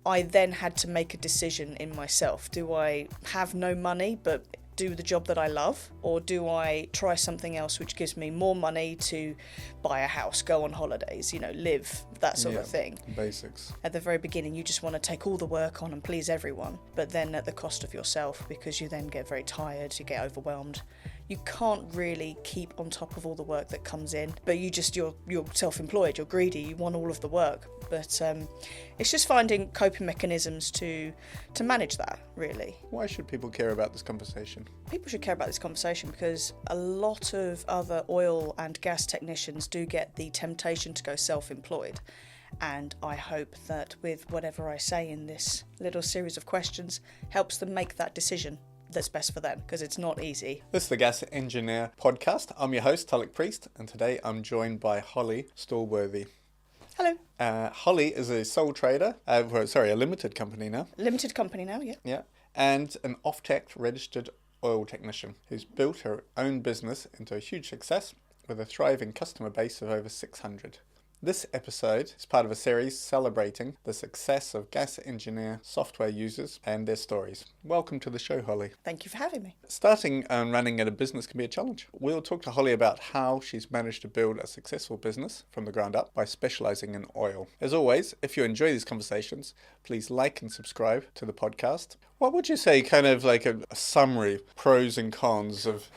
I then had to make a decision in myself. Do I have no money but do the job that I love, or do I try something else which gives me more money to buy a house, go on holidays, live, that sort of thing? Basics. At the very beginning, you just want to take all the work on and please everyone, but then at the cost of yourself, because you then get very tired, you get overwhelmed. You can't really keep on top of all the work that comes in, but you're self-employed, you're greedy, you want all of the work. But it's just finding coping mechanisms to manage that, really. Why should people care about this conversation? People should care about this conversation because a lot of other oil and gas technicians do get the temptation to go self-employed. And I hope that with whatever I say in this little series of questions helps them make that decision that's best for them, because it's not easy. This is the Gas Engineer Podcast. I'm your host, Tulloch Priest, and today I'm joined by Hollie Stallworthy. Hello. Hollie is a sole trader, a limited company now. Limited company now, yeah. Yeah, and an OFTEC-registered oil technician who's built her own business into a huge success with a thriving customer base of over 600. This episode is part of a series celebrating the success of gas engineer software users and their stories. Welcome to the show, Hollie. Thank you for having me. Starting and running a business can be a challenge. We'll talk to Hollie about how she's managed to build a successful business from the ground up by specialising in oil. As always, if you enjoy these conversations, please like and subscribe to the podcast. What would you say, kind of like a summary, pros and cons of...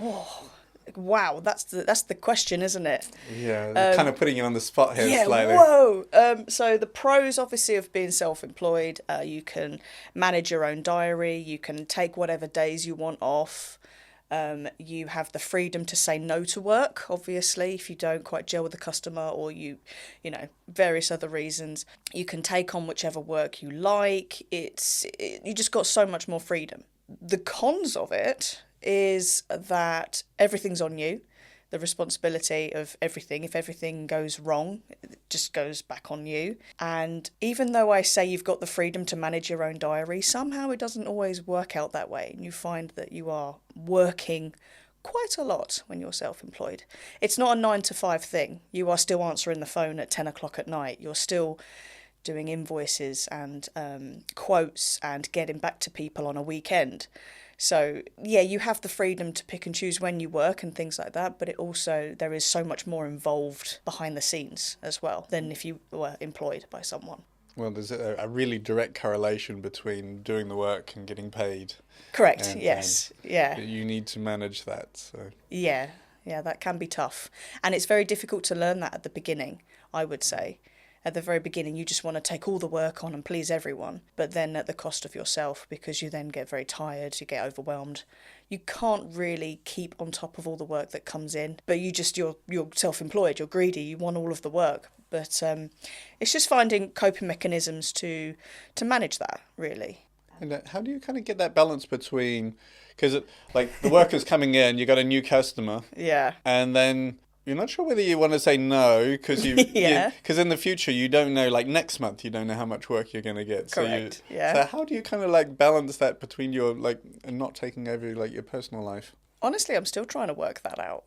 Wow, that's the question, isn't it? Yeah, kind of putting you on the spot here slightly. Whoa! So the pros, obviously, of being self-employed, you can manage your own diary, you can take whatever days you want off, you have the freedom to say no to work, obviously, if you don't quite gel with the customer or various other reasons. You can take on whichever work you like. You just got so much more freedom. The cons of it is that everything's on you, the responsibility of everything. If everything goes wrong, it just goes back on you. And even though I say you've got the freedom to manage your own diary, somehow it doesn't always work out that way, and you find that you are working quite a lot when you're self-employed. It's not a 9 to 5 thing. You are still answering the phone at 10 o'clock at night. You're still doing invoices and quotes and getting back to people on a weekend. So, yeah, you have the freedom to pick and choose when you work and things like that, but there is so much more involved behind the scenes as well than if you were employed by someone. Well, there's a really direct correlation between doing the work and getting paid. Correct, yes, yeah. You need to manage that, so... Yeah, that can be tough. And it's very difficult to learn that at the beginning, I would say. At the very beginning, you just want to take all the work on and please everyone, but then at the cost of yourself, because you then get very tired, you get overwhelmed. You can't really keep on top of all the work that comes in, but you're self-employed, you're greedy, you want all of the work. But it's just finding coping mechanisms to manage that, really. And how do you kind of get that balance between, because the work is coming in, you got a new customer, yeah, and then you're not sure whether you want to say no, because because in the future you don't know, like next month you don't know how much work you're going to get. Correct. So how do you kind of balance that between your and not taking over your personal life? Honestly, I'm still trying to work that out.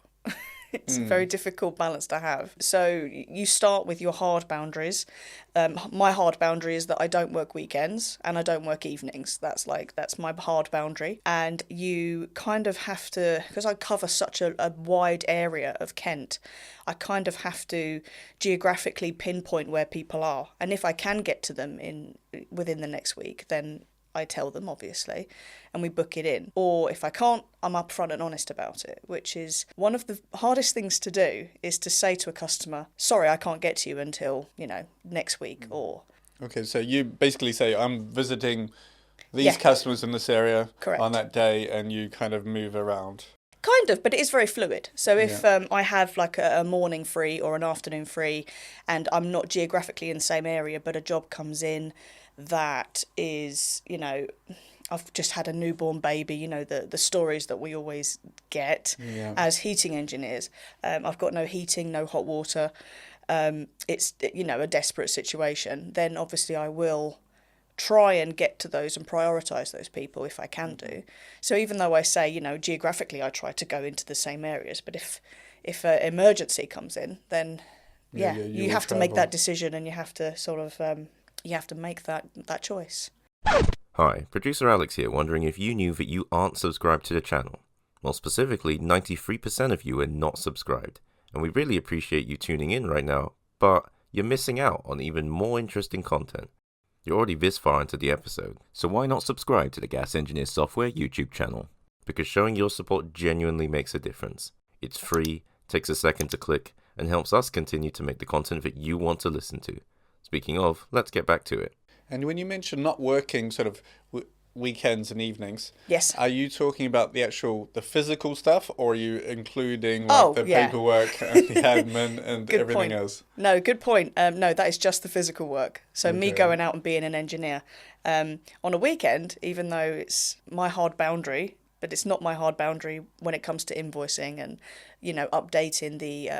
It's a very difficult balance to have. So you start with your hard boundaries. My hard boundary is that I don't work weekends and I don't work evenings. That's my hard boundary. And you kind of have to, because I cover such a wide area of Kent, I kind of have to geographically pinpoint where people are. And if I can get to them within the next week, then I tell them, obviously, and we book it in. Or if I can't, I'm upfront and honest about it, which is one of the hardest things to do, is to say to a customer, sorry, I can't get to you until, next week or... Okay, so you basically say, I'm visiting these customers in this area on that day, and you kind of move around. Kind of, but it is very fluid. So if I have a morning free or an afternoon free, and I'm not geographically in the same area, but a job comes in that is, I've just had a newborn baby, the stories that we always get as heating engineers. I've got no heating, no hot water. It's, a desperate situation. Then obviously I will try and get to those and prioritise those people if I can do. So even though I say, geographically I try to go into the same areas, but if an emergency comes in, then you have to make that decision, and you have to sort of you have to make that choice. Hi, producer Alex here, wondering if you knew that you aren't subscribed to the channel. Well, specifically, 93% of you are not subscribed, and we really appreciate you tuning in right now, but you're missing out on even more interesting content. You're already this far into the episode, so why not subscribe to the Gas Engineer Software YouTube channel? Because showing your support genuinely makes a difference. It's free, takes a second to click, and helps us continue to make the content that you want to listen to. Speaking of, let's get back to it. And when you mention not working sort of weekends and evenings, Yes. are you talking about the physical stuff, or are you including like the paperwork and the admin and Good everything point. else? No, good point. No, that is just the physical work. So Okay. me going out and being an engineer. On a weekend, even though it's my hard boundary, but it's not my hard boundary when it comes to invoicing and, updating the,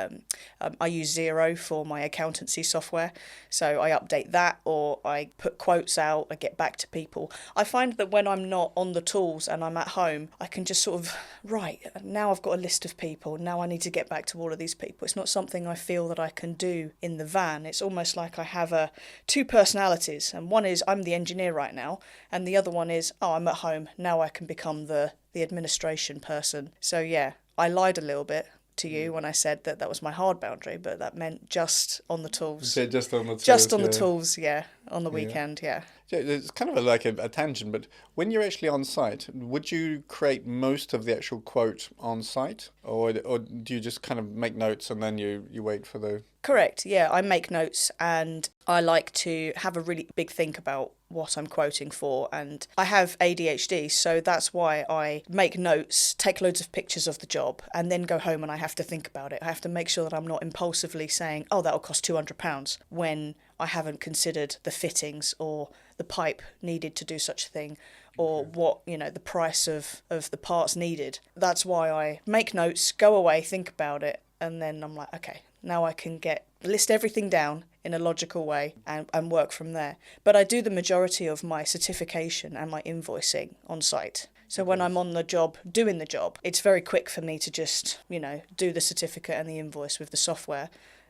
I use Xero for my accountancy software. So I update that, or I put quotes out, I get back to people. I find that when I'm not on the tools and I'm at home, I can just sort of, right, now I've got a list of people, now I need to get back to all of these people. It's not something I feel that I can do in the van. It's almost like I have two personalities, and one is I'm the engineer right now, and the other one is, I'm at home, now I can become the administration person. So yeah, I lied a little bit to you when I said that was my hard boundary, but that meant just on the tools. Yeah, just on the tools. Just on the tools, yeah. On the weekend, yeah. Yeah, it's kind of like a tangent, but when you're actually on site, would you create most of the actual quote on site, or do you just kind of make notes and then you wait for the... Correct, yeah. I make notes and I like to have a really big think about what I'm quoting for, and I have ADHD, so that's why I make notes, take loads of pictures of the job, and then go home and I have to think about it. I have to make sure that I'm not impulsively saying, that'll cost £200, when I haven't considered the fittings or the pipe needed to do such a thing, or what, the price of the parts needed. That's why I make notes, go away, think about it, and then I'm like, okay, now I can list everything down in a logical way and work from there. But I do the majority of my certification and my invoicing on site. So when I'm on the job, doing the job, it's very quick for me to just, do the certificate and the invoice with the software.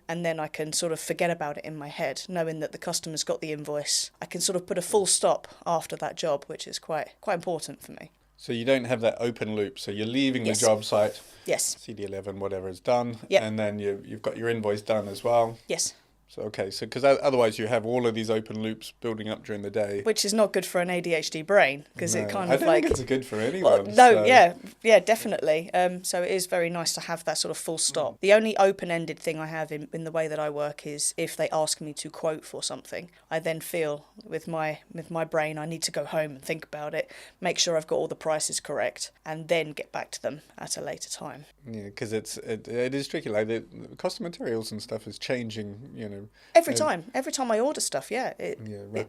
And then I can sort of forget about it in my head, knowing that the customer's got the invoice. I can sort of put a full stop after that job, which is quite important for me. So you don't have that open loop. So you're leaving the job site. Yes. CD11, whatever is done. Yep. And then you've got your invoice done as well. Yes. So, because otherwise you have all of these open loops building up during the day. Which is not good for an ADHD brain, because it kind of I don't think it's good for anyone. Yeah, definitely. So it is very nice to have that sort of full stop. The only open-ended thing I have in the way that I work is if they ask me to quote for something, I then feel with my brain I need to go home and think about it, make sure I've got all the prices correct, and then get back to them at a later time. Yeah, because it is tricky. Like the cost of materials and stuff is changing, Every time I order stuff, it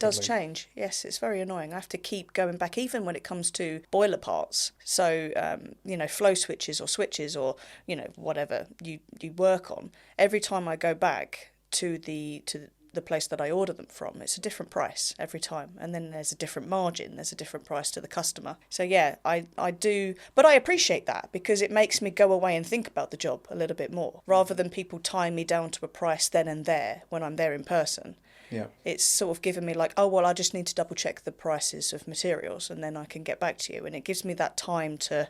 does rapidly. change. Yes, it's very annoying. I have to keep going back, even when it comes to boiler parts. So, flow switches or whatever you work on. Every time I go back to the place that I order them from, it's a different price every time, and then there's a different margin, there's a different price to the customer. So yeah, I do, but I appreciate that, because it makes me go away and think about the job a little bit more, rather than people tying me down to a price then and there when I'm there in person. Yeah. It's sort of given me like, I just need to double check the prices of materials and then I can get back to you, and it gives me that time to,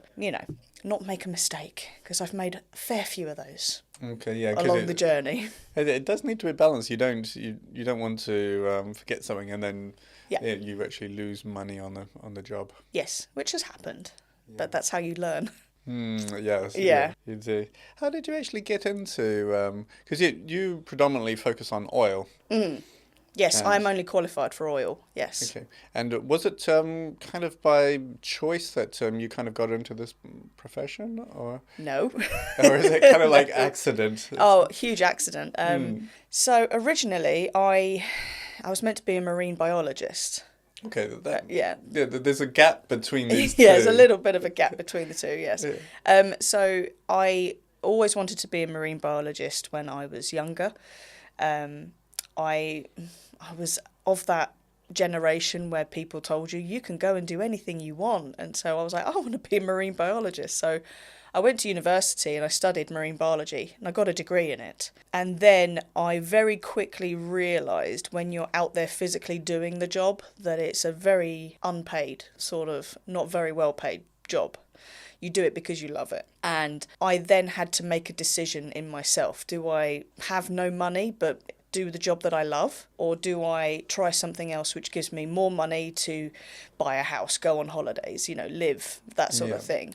not make a mistake, because I've made a fair few of those. Okay, yeah, along the journey. It does need to be balanced. You don't want to forget something and then you actually lose money on the job. Yes, which has happened, but that's how you learn. Yes. Yeah. You do. How did you actually get into? Because you predominantly focus on oil. Yes, I'm only qualified for oil. Yes. Okay. And was it kind of by choice that you kind of got into this profession, or No. or is it kind of like accident? Huge accident. So originally, I was meant to be a marine biologist. Okay. Yeah. There's a gap between these two. Yeah, there's a little bit of a gap between the two. Yes. Yeah. So I always wanted to be a marine biologist when I was younger. I was of that generation where people told you can go and do anything you want. And so I was like, I want to be a marine biologist. So I went to university and I studied marine biology and I got a degree in it. And then I very quickly realised when you're out there physically doing the job that it's a very unpaid, sort of not very well paid job. You do it because you love it. And I then had to make a decision in myself. Do I have no money but do the job that I love, or do I try something else which gives me more money to buy a house, go on holidays, live, that sort of thing?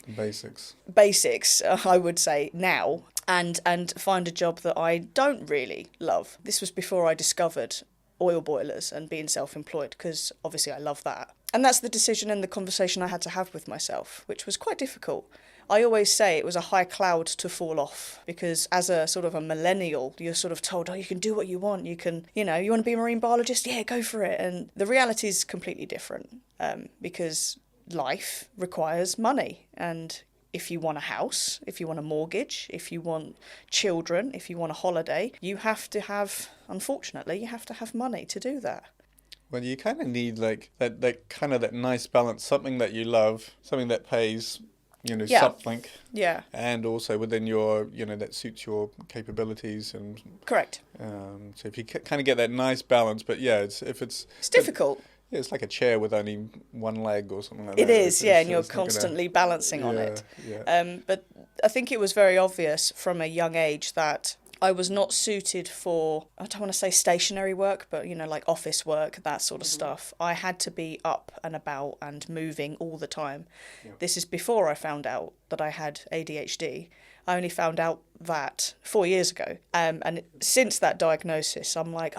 Basics, I would say now, and find a job that I don't really love. This was before I discovered oil boilers and being self-employed, because obviously I love that. And that's the decision and the conversation I had to have with myself, which was quite difficult. I always say it was a high cloud to fall off, because as a sort of a millennial, you're sort of told, you can do what you want. You can, you want to be a marine biologist? Yeah, go for it. And the reality is completely different, because life requires money. And if you want a house, if you want a mortgage, if you want children, if you want a holiday, you have to have money to do that. Well, you kind of need that nice balance, something that you love, something that pays, something. Yeah. And also within your, that suits your capabilities and. Correct. So if you kind of get that nice balance, but it's difficult. It's like a chair with only one leg or something like that. It is, and you're constantly balancing on it. Yeah. But I think it was very obvious from a young age that I was not suited for, I don't want to say stationary work, but, like office work, that sort of stuff. I had to be up and about and moving all the time. Yeah. This is before I found out that I had ADHD. I only found out that 4 years ago. And since that diagnosis, I'm like,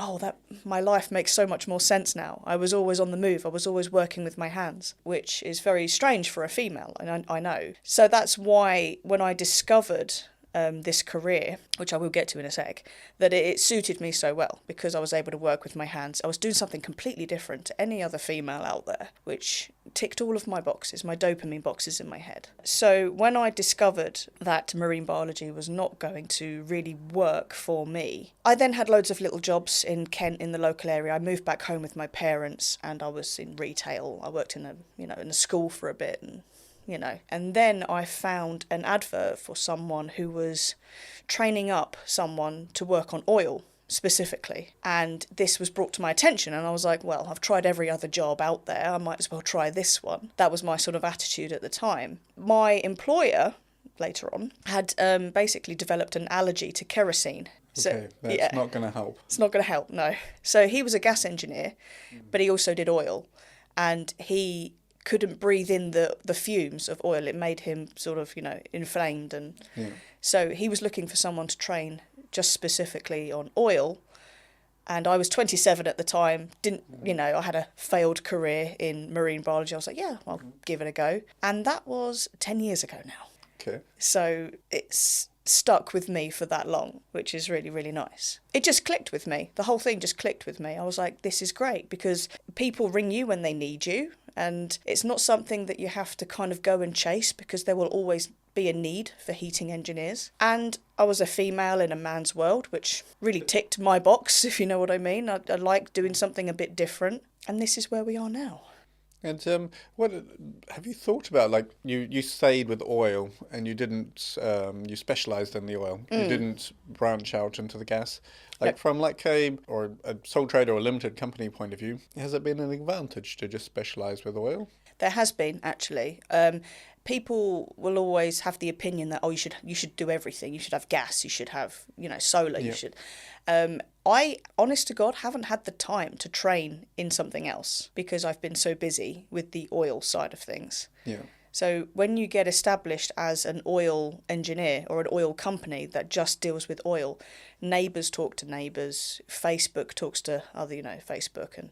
my life makes so much more sense now. I was always on the move. I was always working with my hands, which is very strange for a female, and I know. So that's why when I discovered this career, which I will get to in a sec, that it suited me so well, because I was able to work with my hands. I was doing something completely different to any other female out there, which ticked all of my boxes, my dopamine boxes in my head. So when I discovered that marine biology was not going to really work for me, I then had loads of little jobs in Kent, in the local area. I moved back home with my parents, and I was in retail. I worked in a school for a bit, and then I found an advert for someone who was training up someone to work on oil specifically. And this was brought to my attention, and I was like, well, I've tried every other job out there. I might as well try this one. That was my sort of attitude at the time. My employer, later on, had basically developed an allergy to kerosene. Okay, that's not going to help. It's not going to help, no. So he was a gas engineer, but he also did oil. And he couldn't breathe in the fumes of oil. It made him sort of, inflamed. And so he was looking for someone to train just specifically on oil. And I was 27 at the time, I had a failed career in marine biology. I was like, I'll give it a go. And that was 10 years ago now. Okay. So it's stuck with me for that long, which is really, really nice. It just clicked with me. The whole thing just clicked with me. I was like, this is great, because people ring you when they need you, and it's not something that you have to kind of go and chase, because there will always be a need for heating engineers. And I was a female in a man's world, which really ticked my box, if you know what I mean. I like doing something a bit different, and this is where we are now. And what have you thought about? Like you stayed with oil, and you didn't. You specialised in the oil. You didn't branch out into the gas. From a sole trader or limited company point of view, has it been an advantage to just specialise with oil? There has been, actually. People will always have the opinion that you should do everything. You should have gas. You should have solar. You should. I, honest to God, haven't had the time to train in something else, because I've been so busy with the oil side of things. Yeah. So when you get established as an oil engineer or an oil company that just deals with oil, neighbours talk to neighbours, Facebook talks to other, Facebook, and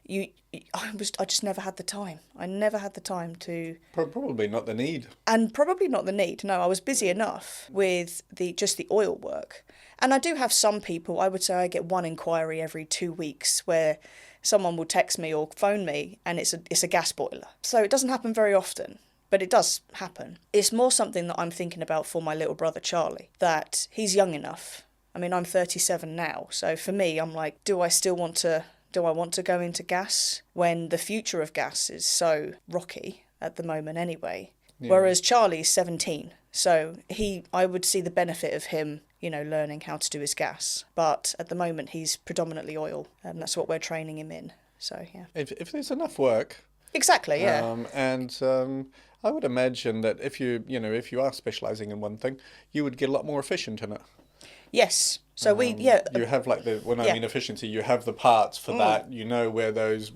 I just never had the time. I never had the time to. Probably not the need. And probably not the need. No, I was busy enough with the oil work. And I do have some people, I would say I get one inquiry every 2 weeks where someone will text me or phone me, and it's a gas boiler. So it doesn't happen very often, but it does happen. It's more something that I'm thinking about for my little brother Charlie, that he's young enough. I mean, I'm 37 now, so for me, I'm like, do I still want to Do I want to go into gas when the future of gas is so rocky at the moment anyway? Yeah. Whereas Charlie's 17, so I would see the benefit of him, learning how to do his gas. But at the moment, he's predominantly oil, and that's what we're training him in. So, yeah. If there's enough work. Exactly, yeah. I would imagine that if you are specialising in one thing, you would get a lot more efficient in it. Yes. So you have I mean efficiency, you have the parts for that. You know where those,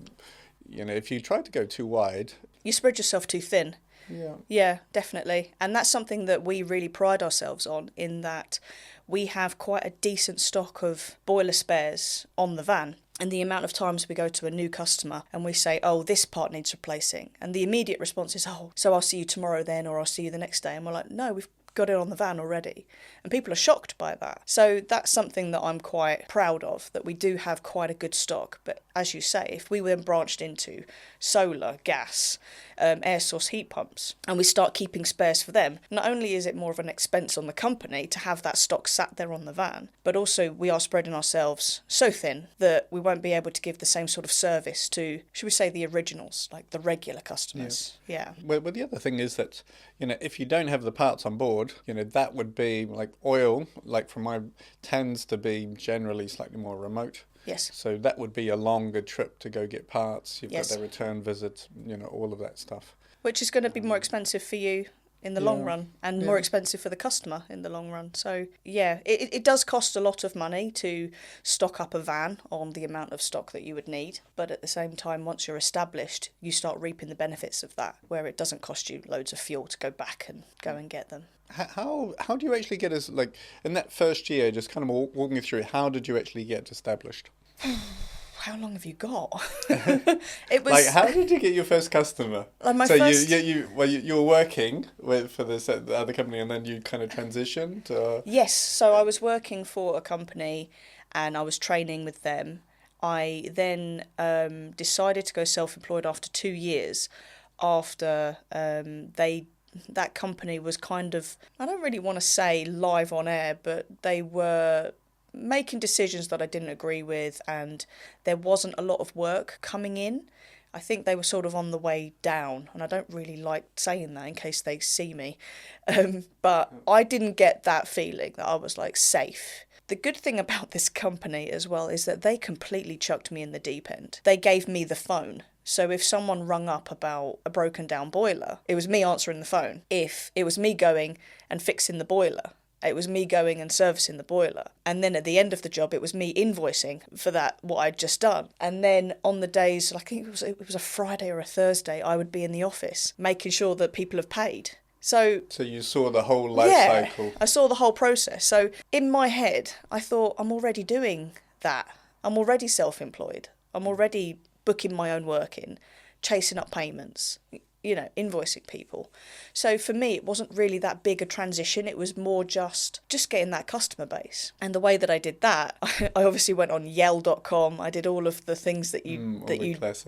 if you try to go too wide, you spread yourself too thin. Yeah. Yeah, definitely. And that's something that we really pride ourselves on, in that we have quite a decent stock of boiler spares on the van. And the amount of times we go to a new customer and we say, oh, this part needs replacing. And the immediate response is, oh, so I'll see you tomorrow then, or I'll see you the next day. And we're like, no, we've got it on the van already. And people are shocked by that. So that's something that I'm quite proud of, that we do have quite a good stock. But as you say, if we then branched into solar, gas, air source heat pumps, and we start keeping spares for them, not only is it more of an expense on the company to have that stock sat there on the van, but also we are spreading ourselves so thin that we won't be able to give the same sort of service to, should we say, the originals, like the regular customers. Yeah. Well, the other thing is that, if you don't have the parts on board, that would be like oil, like from my, tends to be generally slightly more remote. Yes. So that would be a longer trip to go get parts. You've got the return visits, all of that stuff. Which is going to be more expensive for you in the long run, and more expensive for the customer in the long run. So, yeah, it does cost a lot of money to stock up a van on the amount of stock that you would need. But at the same time, once you're established, you start reaping the benefits of that, where it doesn't cost you loads of fuel to go back and go and get them. How do you actually get us, like, in that first year, just kind of walk me through, how did you actually get established? How long have you got? It was like, how did you get your first customer? Like you were working for this other company, and then you kind of transitioned? Or? Yes, so I was working for a company and I was training with them. I then decided to go self-employed after 2 years, after that company was kind of, I don't really want to say live on air, but they were making decisions that I didn't agree with, and there wasn't a lot of work coming in. I think they were sort of on the way down, and I don't really like saying that in case they see me. But I didn't get that feeling that I was like safe. The good thing about this company as well is that they completely chucked me in the deep end. They gave me the phone. So if someone rung up about a broken down boiler, it was me answering the phone. If it was me going and fixing the boiler, it was me going and servicing the boiler. And then at the end of the job, it was me invoicing for that, what I'd just done. And then on the days, I think it was a Friday or a Thursday, I would be in the office making sure that people have paid. So you saw the whole life cycle. I saw the whole process. So in my head, I thought, I'm already doing that. I'm already self-employed. I'm already booking my own work in, chasing up payments, invoicing people. So for me, it wasn't really that big a transition. It was more just getting that customer base. And the way that I did that, I obviously went on Yell.com. I did all of the things that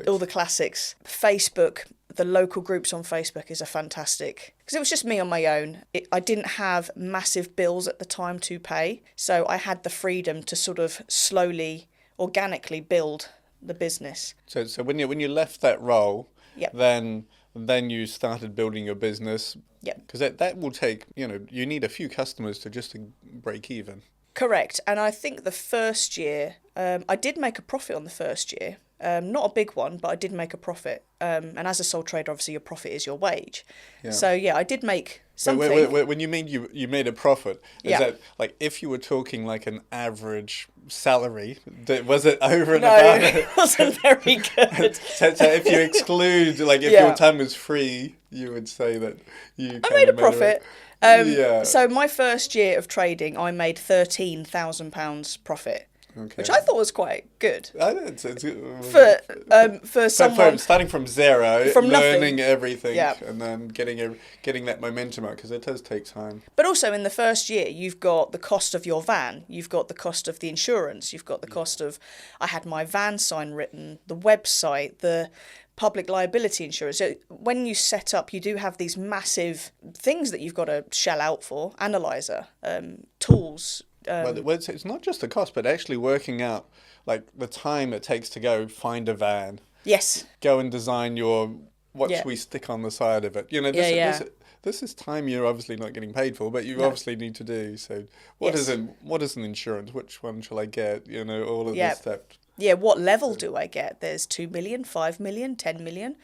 all the classics. Facebook, the local groups on Facebook is a fantastic, because it was just me on my own. I didn't have massive bills at the time to pay. So I had the freedom to sort of slowly, organically build the business. So when you left that role, yep. Then you started building your business. Yeah. Because that will take, you need a few customers to break even. Correct. And I think the first year, I did make a profit on the first year. Not a big one, but I did make a profit. And as a sole trader, obviously your profit is your wage. Yeah. So yeah, I did make something. Wait, when you mean you made a profit, is that like if you were talking like an average salary, was it over and above? No, it wasn't very good. so if you exclude, like if your time was free, you would say that I made a profit. So my first year of trading, I made £13,000 profit. Okay. Which I thought was quite good. It's for someone starting from zero, from learning nothing. Everything, and then getting that momentum out, because it does take time. But also in the first year, you've got the cost of your van, you've got the cost of the insurance, you've got the cost of, I had my van sign written, the website, the public liability insurance. So when you set up, you do have these massive things that you've got to shell out for: analyzer, tools, Well, it's not just the cost, but actually working out like the time it takes to go find a van, Yes. go and design what Yeah. should we stick on the side of it. Yeah. This is time you're obviously not getting paid for, but you No. obviously need to do. So what Yes. is an insurance? Which one shall I get? All of Yeah. this stuff. Yeah, what level do I get? There's 2 million, 5 million, 10 million.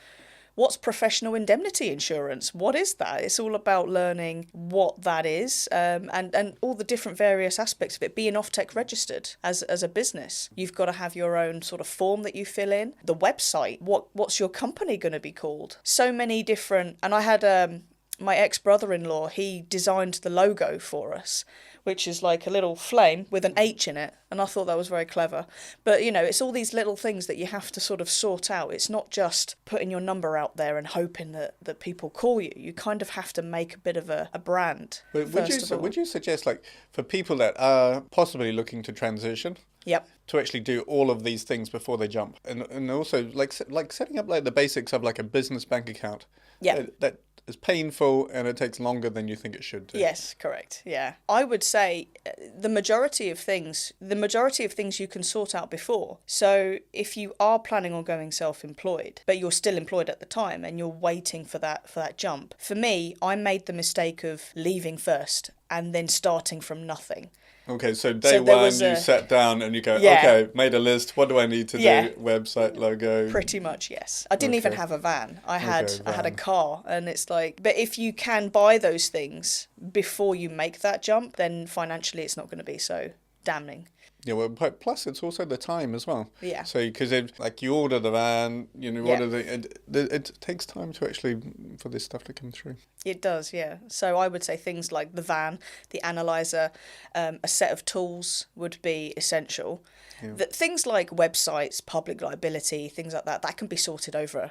What's professional indemnity insurance? What is that? It's all about learning what that is, and all the different various aspects of it. Being OFTEC-registered as a business, you've got to have your own sort of form that you fill in. The website, what's your company going to be called? So many different. And I had my ex-brother-in-law, he designed the logo for us, which is like a little flame with an H in it. And I thought that was very clever. But, it's all these little things that you have to sort of sort out. It's not just putting your number out there and hoping that people call you. You kind of have to make a bit of a brand. But would you suggest, like, for people that are possibly looking to transition, Yep. to actually do all of these things before they jump, and also like setting up like the basics of like a business bank account. Yeah. That is painful and it takes longer than you think it should do. Yes, correct. Yeah. I would say the majority of things you can sort out before. So if you are planning on going self-employed, but you're still employed at the time and you're waiting for that jump. For me, I made the mistake of leaving first and then starting from nothing. Okay, so day one, you sat down and you go, okay, made a list. What do I need to do? Website, logo. Pretty much, yes. I didn't even have a van. I had a car, and it's like. But if you can buy those things before you make that jump, then financially it's not going to be so damning. Yeah, well, plus it's also the time as well. Yeah. So, because you order the van, order it takes time to actually, for this stuff to come through. It does, yeah. So I would say things like the van, the analyzer, a set of tools would be essential. Yeah. Things like websites, public liability, things like that can be sorted over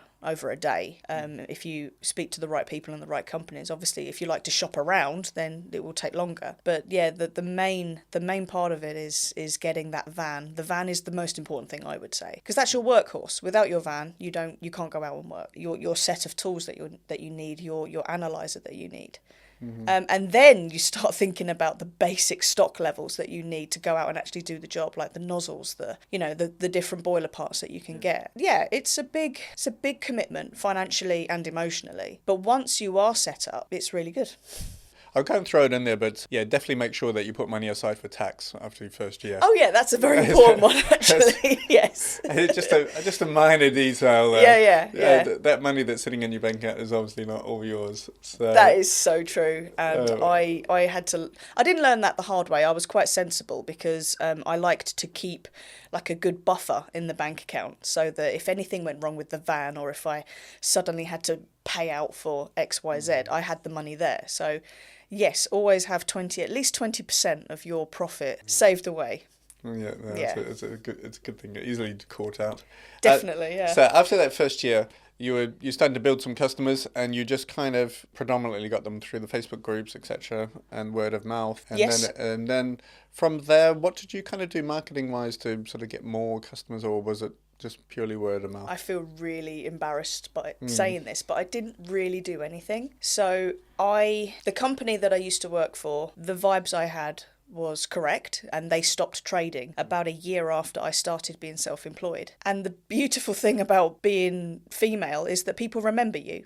a day if you speak to the right people and the right companies. Obviously, if you like to shop around, then it will take longer. But yeah, the main part of it is getting that van. The van is the most important thing, I would say, because that's your workhorse. Without your van, you can't go out and work. Your set of tools that you need, your analyzer that you need. Mm-hmm. And then you start thinking about the basic stock levels that you need to go out and actually do the job, like the nozzles, the different boiler parts that you can get. Yeah, it's a big commitment financially and emotionally. But once you are set up, it's really good. I'll go and throw it in there, but yeah, definitely make sure that you put money aside for tax after your first year. Oh yeah, that's a very important one actually. Yes. It's just a minor detail. Yeah. That money that's sitting in your bank account is obviously not all yours. So. That is so true, and I didn't learn that the hard way. I was quite sensible because I liked to keep like a good buffer in the bank account so that if anything went wrong with the van or if I suddenly had to pay out for XYZ, I had the money there. So yes, always have at least 20% of your profit saved away. It's a good thing. Easily caught out. Definitely, yeah. So after that first year, you started to build some customers, and you just kind of predominantly got them through the Facebook groups, etc., and word of mouth. And yes. Then from there, what did you kind of do marketing wise to sort of get more customers, or was it just purely word of mouth? I feel really embarrassed by saying this, but I didn't really do anything. So the company that I used to work for, the vibes I had was correct, and they stopped trading about a year after I started being self-employed. And the beautiful thing about being female is that people remember you.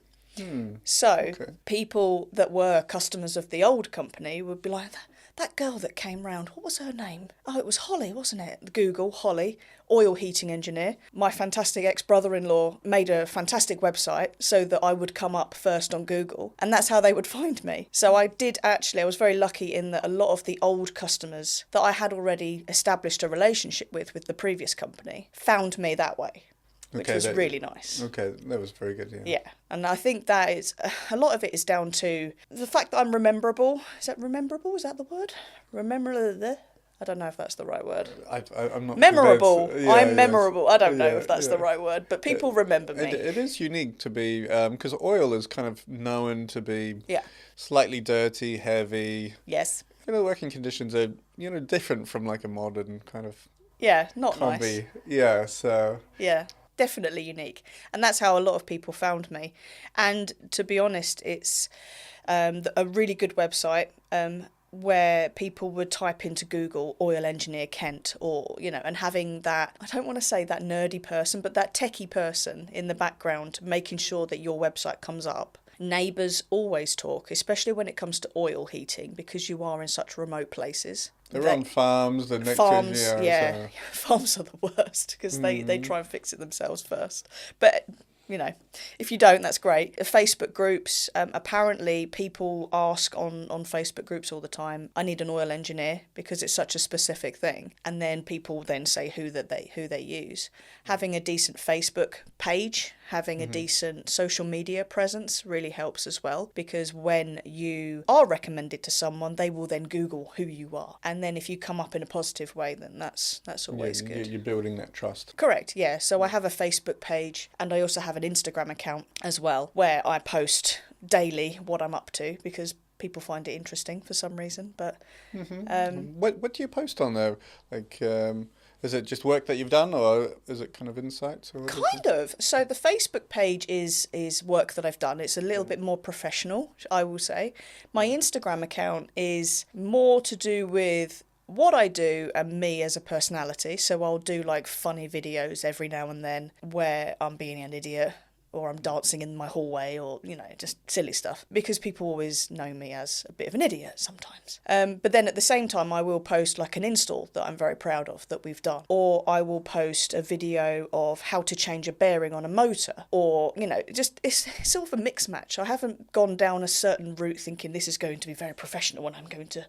So people that were customers of the old company would be like, that girl that came round, what was her name? Oh, it was Hollie, wasn't it? Google, Hollie, oil heating engineer. My fantastic ex-brother-in-law made a fantastic website so that I would come up first on Google, and that's how they would find me. So I was very lucky in that a lot of the old customers that I had already established a relationship with the previous company found me that way. Which was really nice. Okay, that was very good, yeah. Yeah, and I think that is, a lot of it is down to the fact that I'm rememberable. Is that rememberable? Is that the word? I don't know if that's the right word. I'm not... Memorable. I'm memorable. I don't know if that's the right word, but people remember me. It is unique to be, because oil is kind of known to be slightly dirty, heavy. Yes. The working conditions are, different from like a modern kind of... Yeah, not combi. Nice. Yeah, so... Yeah. Definitely unique, and that's how a lot of people found me. And to be honest, it's a really good website. where people would type into Google oil engineer Kent, or, you know, and having that, I don't want to say that nerdy person, but that techie person in the background making sure that your website comes up. Neighbours always talk, especially when it comes to oil heating, because you are in such remote places. They're on farms, the next farms, yeah. Farms are the worst because they try and fix it themselves first. But, you know, if you don't, that's great. Facebook groups, apparently people ask on Facebook groups all the time, I need an oil engineer, because it's such a specific thing. And then people then say who they use. Having a decent Facebook page, having a decent social media presence really helps as well, because when you are recommended to someone, they will then Google who you are. And then if you come up in a positive way, then that's always good. You're building that trust. Correct, yeah. So I have a Facebook page, and I also have an Instagram account as well, where I post daily what I'm up to, because people find it interesting for some reason. But What do you post on there? Like, is it just work that you've done, or is it kind of insights? Or kind of. So the Facebook page is work that I've done. It's a little bit more professional, I will say. My Instagram account is more to do with what I do and me as a personality. So I'll do like funny videos every now and then where I'm being an idiot, or I'm dancing in my hallway, or, you know, just silly stuff, because people always know me as a bit of an idiot sometimes. But then at the same time, I will post like an install that I'm very proud of that we've done, or I will post a video of how to change a bearing on a motor, or, you know, just it's sort of a mix match. I haven't gone down a certain route thinking this is going to be very professional and I'm going to,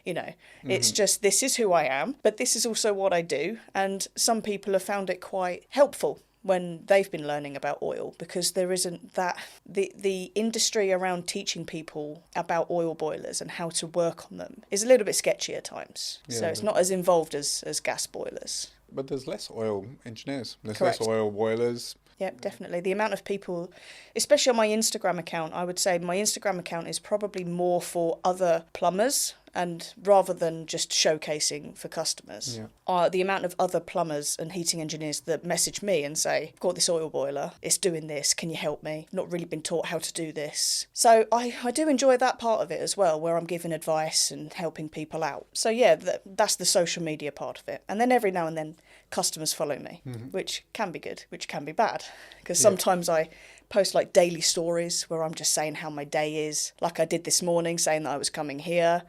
you know, it's just, this is who I am, but this is also what I do. And some people have found it quite helpful when they've been learning about oil, because there isn't that, the industry around teaching people about oil boilers and how to work on them is a little bit sketchy at times. Yeah, so it's not as involved as gas boilers. But there's less oil engineers, there's Correct. less oil boilers. Yep, definitely. The amount of people, especially on my Instagram account, I would say my Instagram account is probably more for other plumbers, and rather than just showcasing for customers. Yeah. The amount of other plumbers and heating engineers that message me and say, I've got this oil boiler, it's doing this, can you help me? Not really been taught how to do this. So I do enjoy that part of it as well, where I'm giving advice and helping people out. So yeah, that's the social media part of it. And then every now and then customers follow me, which can be good, which can be bad, because sometimes I post like daily stories where I'm just saying how my day is, like I did this morning, saying that I was coming here.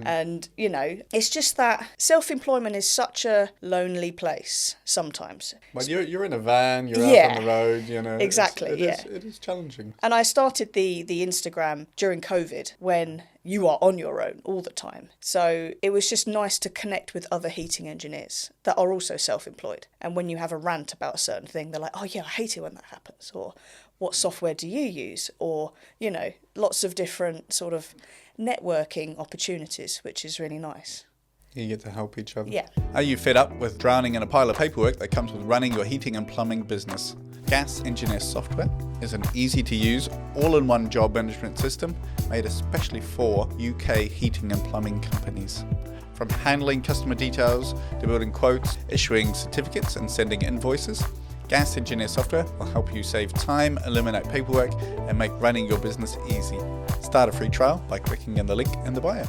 And, you know, it's just that self-employment is such a lonely place sometimes. Well, you're in a van, you're out on the road, you know. Exactly, it is challenging. And I started the Instagram during COVID, when you are on your own all the time. So it was just nice to connect with other heating engineers that are also self-employed. And when you have a rant about a certain thing, they're like, oh yeah, I hate it when that happens. Or what software do you use? Or, you know, lots of different sort of networking opportunities, which is really nice. You get to help each other. Yeah. Are you fed up with drowning in a pile of paperwork that comes with running your heating and plumbing business? Gas Engineer Software is an easy-to-use, all-in-one job management system made especially for UK heating and plumbing companies. From handling customer details to building quotes, issuing certificates and sending invoices, Gas Engineer Software will help you save time, eliminate paperwork, and make running your business easy. Start a free trial by clicking on the link in the bio.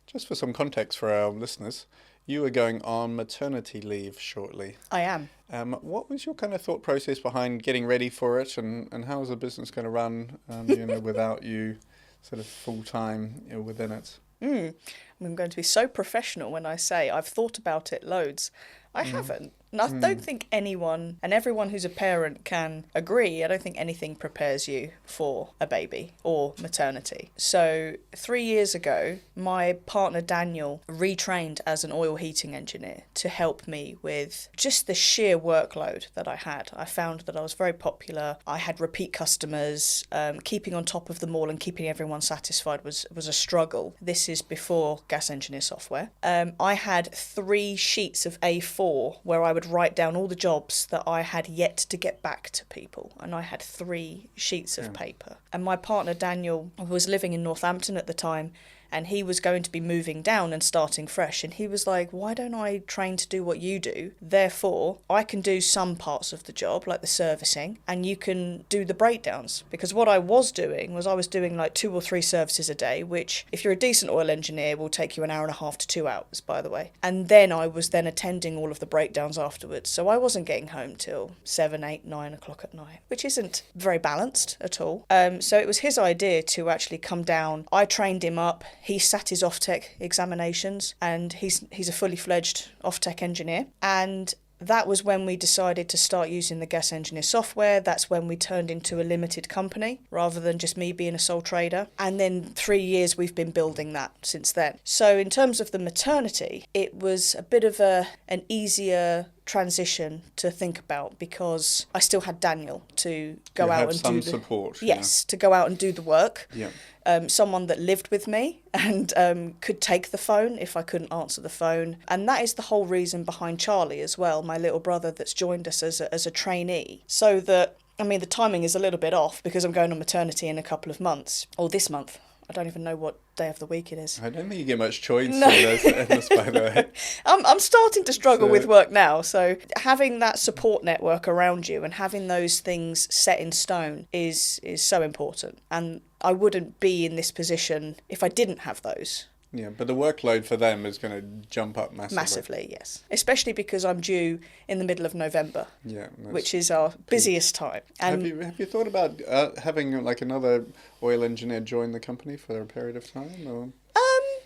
Just for some context for our listeners, you are going on maternity leave shortly. I am. What was your kind of thought process behind getting ready for it, and how is the business going to run without you sort of full-time within it? I'm going to be so professional when I say I've thought about it loads. I haven't. And I don't think anyone, and everyone who's a parent can agree, I don't think anything prepares you for a baby or maternity. So 3 years ago, my partner Daniel retrained as an oil heating engineer to help me with just the sheer workload that I had. I found that I was very popular. I had repeat customers. Keeping on top of them all and keeping everyone satisfied was a struggle. This is before Gas Engineer Software. I had 3 sheets of A4 where I would write down all the jobs that I had yet to get back to people, and I had 3 sheets of paper. And my partner Daniel was living in Northampton at the time, and he was going to be moving down and starting fresh, and he was like, why don't I train to do what you do? Therefore, I can do some parts of the job, like the servicing, and you can do the breakdowns. Because what I was doing was I was doing like 2 or 3 services a day, which if you're a decent oil engineer will take you an hour and a half to 2 hours, by the way. And then I was then attending all of the breakdowns afterwards. So I wasn't getting home till 7, 8, 9 o'clock at night, which isn't very balanced at all. So it was his idea to actually come down. I trained him up. He sat his OFTEC examinations, and he's a fully fledged OFTEC engineer. And that was when we decided to start using the gas engineer software. That's when we turned into a limited company rather than just me being a sole trader. And then 3 years we've been building that since then. So in terms of the maternity, it was a bit of an easier transition to think about because I still had Daniel to go out and do the support. Yes, to go out and do the work. Yeah. Someone that lived with me and could take the phone if I couldn't answer the phone. And that is the whole reason behind Charlie as well, my little brother that's joined us as a trainee. So that, I mean, the timing is a little bit off because I'm going on maternity in a couple of months, or this month. I don't even know what day of the week it is. I don't think you get much choice in this, by the way. I'm starting to struggle with work now, so having that support network around you and having those things set in stone is so important. And I wouldn't be in this position if I didn't have those. Yeah, but the workload for them is going to jump up massively. Massively, yes. Especially because I'm due in the middle of November, which is our busiest time. And have you thought about having like another oil engineer join the company for a period of time? Or?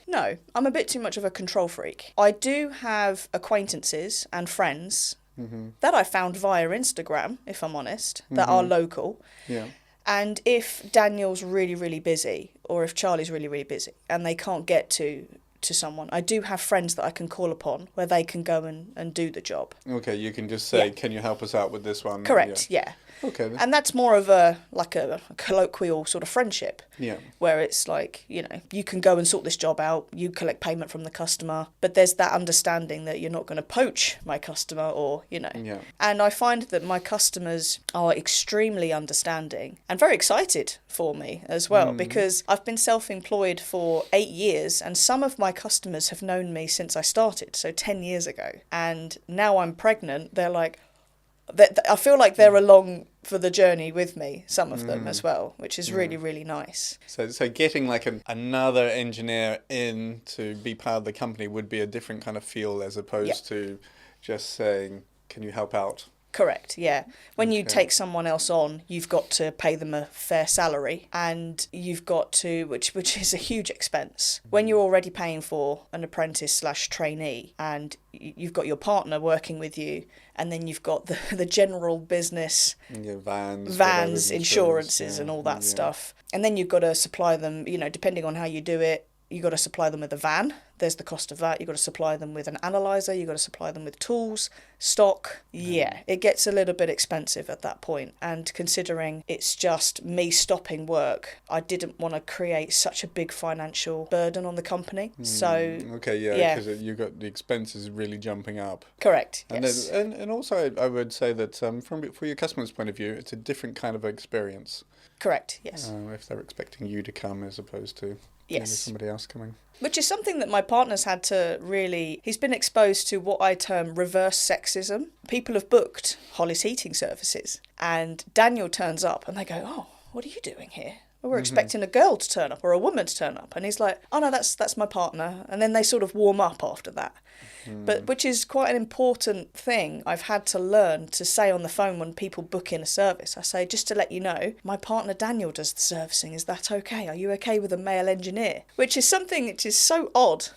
No, I'm a bit too much of a control freak. I do have acquaintances and friends that I found via Instagram, if I'm honest, that are local. Yeah. And if Daniel's really, really busy, or if Charlie's really, really busy, and they can't get to someone, I do have friends that I can call upon where they can go and do the job. Okay, you can just say, can you help us out with this one? Correct, yeah. Okay. And that's more of a colloquial sort of friendship. Yeah. Where it's like, you can go and sort this job out, you collect payment from the customer, but there's that understanding that you're not going to poach my customer or. Yeah. And I find that my customers are extremely understanding and very excited for me as well, because I've been self-employed for 8 years and some of my customers have known me since I started, so 10 years ago. And now I'm pregnant, they're like, I feel like they're along for the journey with me, some of them as well, which is really, really nice. So getting like another engineer in to be part of the company would be a different kind of feel as opposed to just saying, can you help out? Correct, yeah. When you take someone else on, you've got to pay them a fair salary and you've got to, which is a huge expense. When you're already paying for an apprentice/trainee and you've got your partner working with you and then you've got the general business, vans, insurances and all that stuff. And then you've got to supply them, depending on how you do it, you've got to supply them with a van. There's the cost of that. You've got to supply them with an analyzer. You've got to supply them with tools, stock. Yeah, it gets a little bit expensive at that point. And considering it's just me stopping work, I didn't want to create such a big financial burden on the company. So because you've got the expenses really jumping up. Correct. And yes. And also, I would say that for your customer's point of view, it's a different kind of experience. Correct. Yes. If they're expecting you to come as opposed to. Yes. Somebody else coming. Which is something that my partner's had to he's been exposed to what I term reverse sexism. People have booked Hollie's heating services and Daniel turns up and they go, oh, what are you doing here? Well, we're expecting a girl to turn up or a woman to turn up. And he's like, oh no, that's my partner. And then they sort of warm up after that. But which is quite an important thing I've had to learn to say on the phone when people book in a service. I say, just to let you know, my partner Daniel does the servicing. Is that okay? Are you okay with a male engineer? Which is something which is so odd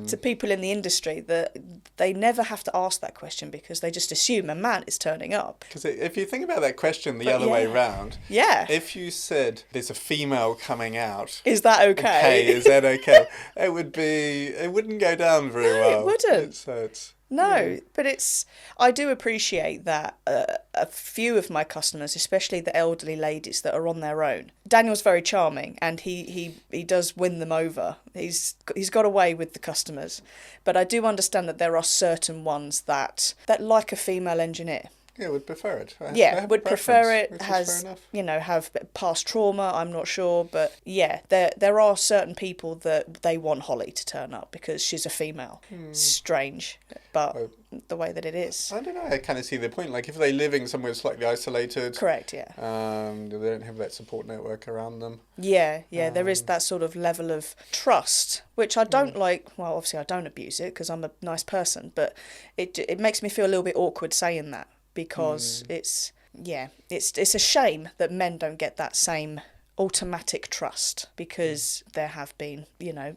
to people in the industry that they never have to ask that question because they just assume a man is turning up. Because if you think about that question the other way round, if you said there's a female coming out, is that okay? Is that okay? It wouldn't go down very well. It wouldn't. No, but I do appreciate that a few of my customers, especially the elderly ladies that are on their own. Daniel's very charming and he does win them over. He's got away with the customers. But I do understand that there are certain ones that like a female engineer. would prefer it. They Yeah, have would a prefer preference, it, which is has, fair enough. have past trauma, I'm not sure, but yeah, there are certain people that they want Holly to turn up because she's a female. Strange, but the way that it is. I don't know, I kind of see the point. Like, if they're living somewhere slightly isolated... Correct, yeah. They don't have that support network around them. Yeah, there is that sort of level of trust, which I don't like. Well, obviously I don't abuse it because I'm a nice person, but it makes me feel a little bit awkward saying that because it's a shame that men don't get that same automatic trust because there have been,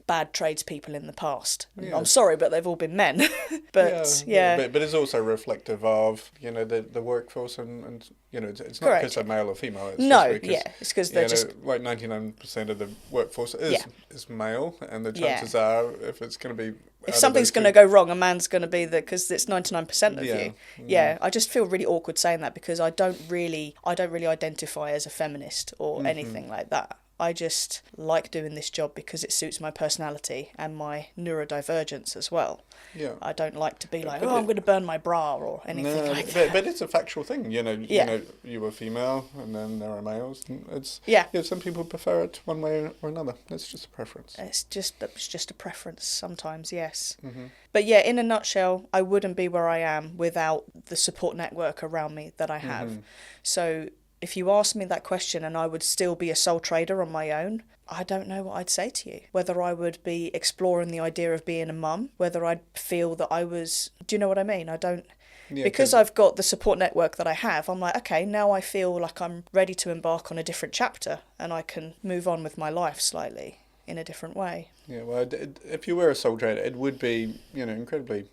bad tradespeople in the past. Yeah. I'm sorry, but they've all been men. But but it's also reflective of the workforce and it's not because they're male or female. It's just because, it's because they're just like 99% of the workforce is male, and the chances are if it's going to be if something's going to go wrong, a man's going to be there because it's 99% of you. Yeah, I just feel really awkward saying that because I don't really identify as a feminist or anything like that. I just like doing this job because it suits my personality and my neurodivergence as well. Yeah. I don't like to be like, I'm going to burn my bra or anything like that. But it's a factual thing, you were female and then there are males. It's some people prefer it one way or another. It's just a preference. It's just a preference sometimes, yes. Mm-hmm. But yeah, in a nutshell, I wouldn't be where I am without the support network around me that I have. Mm-hmm. So if you asked me that question and I would still be a sole trader on my own, I don't know what I'd say to you. Whether I would be exploring the idea of being a mum, whether I'd feel that I was... Do you know what I mean? I don't... because I've got the support network that I have, I'm like, okay, now I feel like I'm ready to embark on a different chapter and I can move on with my life slightly in a different way. Yeah, well, if you were a sole trader, it would be, incredibly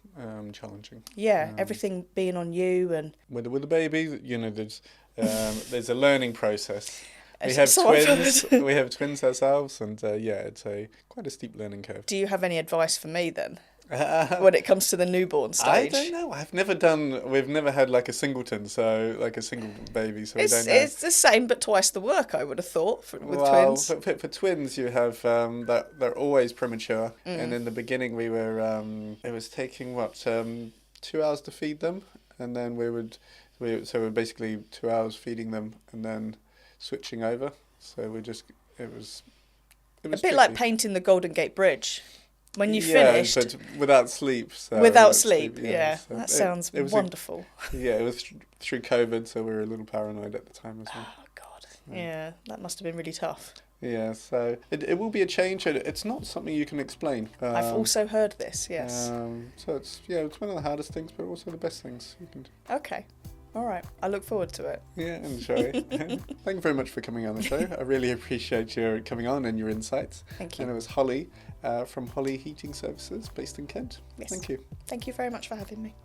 challenging. Yeah, everything being on you and... With the baby, there's a learning process. We have twins. We have twins ourselves, and it's quite a steep learning curve. Do you have any advice for me then, when it comes to the newborn stage? I don't know. We've never had like a singleton, so like a single baby. So we don't know. It's the same, but twice the work. I would have thought with twins. For twins, you have that they're always premature, and in the beginning we were. It was taking 2 hours to feed them, and then we're basically 2 hours feeding them, and then switching over. So it was a bit tricky. Like painting the Golden Gate Bridge. When you finished... but without sleep. So without sleep, So that sounds it was wonderful. It was through COVID, so we were a little paranoid at the time as well. Oh, God. Yeah, that must have been really tough. Yeah, so it will be a change. It's not something you can explain. I've also heard this, yes. So it's one of the hardest things, but also the best things you can do. Okay. All right. I look forward to it. Yeah, enjoy. Thank you very much for coming on the show. I really appreciate your coming on and your insights. Thank you. And it was Hollie from Hollie Heating Services based in Kent. Yes. Thank you. Thank you very much for having me.